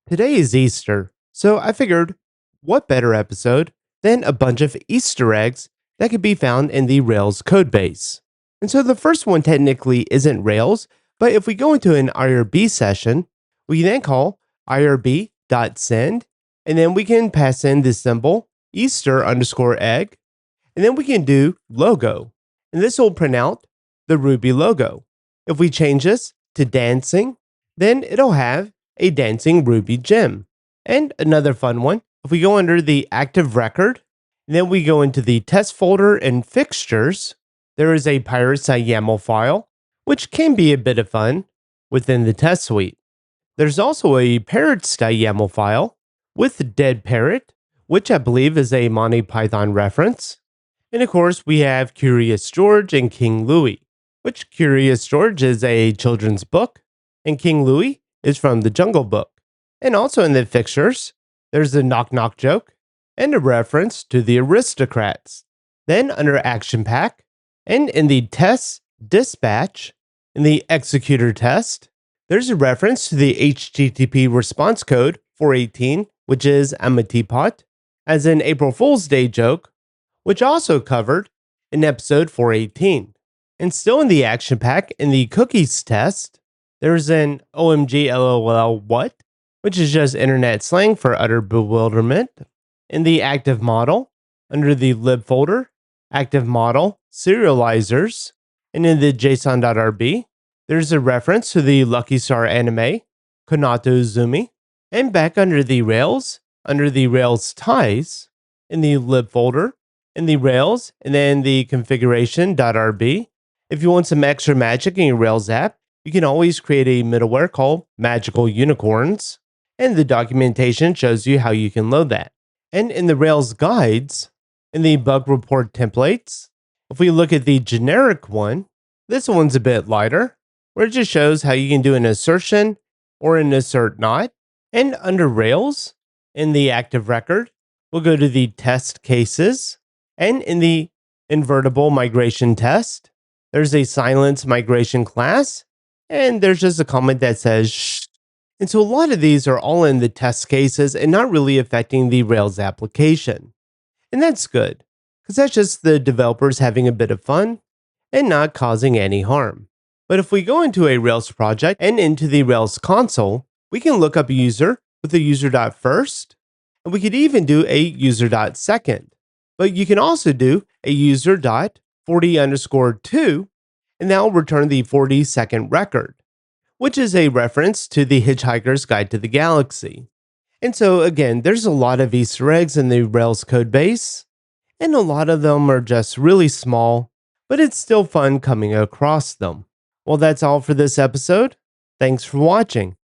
Today is Easter, so I figured what better episode than a bunch of Easter eggs that could be found in the Rails codebase. And so the first one technically isn't Rails, but if we go into an IRB session, we then call IRB.send, and then we can pass in the symbol Easter underscore egg, and then we can do logo. And this will print out the Ruby logo. If we change this to dancing, then it'll have a dancing Ruby gem. And another fun one, if we go under the active record, and then we go into the test folder and fixtures, there is a pirate.yaml file, which can be a bit of fun within the test suite. There's also a parrots.yaml file with dead parrot, which I believe is a Monty Python reference. And of course, we have Curious George and King Louie, which Curious George is a children's book, and King Louie is from the Jungle Book. And also in the fixtures, there's a knock knock joke and a reference to the aristocrats. Then under Action Pack, and in the test dispatch, in the executor test, there's a reference to the HTTP response code 418, which is I'm a teapot, as an April Fool's Day joke, which also covered in episode 418. And still in the action pack, in the cookies test, there's an OMG LOL what, which is just internet slang for utter bewilderment. In the active model, under the lib folder, active model serializers, and in the json.rb, there's a reference to the Lucky Star anime, Konato Zumi. And back under the Rails ties, in the lib folder, in the Rails, and then the configuration.rb. If you want some extra magic in your Rails app, you can always create a middleware called Magical Unicorns, and the documentation shows you how you can load that. And in the Rails guides, in the bug report templates, if we look at the generic one, this one's a bit lighter, where it just shows how you can do an assertion or an assert not. And under Rails, in the active record, we'll go to the test cases, and in the invertible migration test, there's a silence migration class, and there's just a comment that says shh. And so a lot of these are all in the test cases and not really affecting the Rails application. And that's good, because that's just the developers having a bit of fun and not causing any harm. But if we go into a Rails project and into the Rails console, we can look up a user with a user.first, and we could even do a user.second. But you can also do a user.40_2, and that will return the 40-second record, which is a reference to the Hitchhiker's Guide to the Galaxy. And so again, there's a lot of Easter eggs in the Rails code base, and a lot of them are just really small, but it's still fun coming across them. Well, that's all for this episode. Thanks for watching.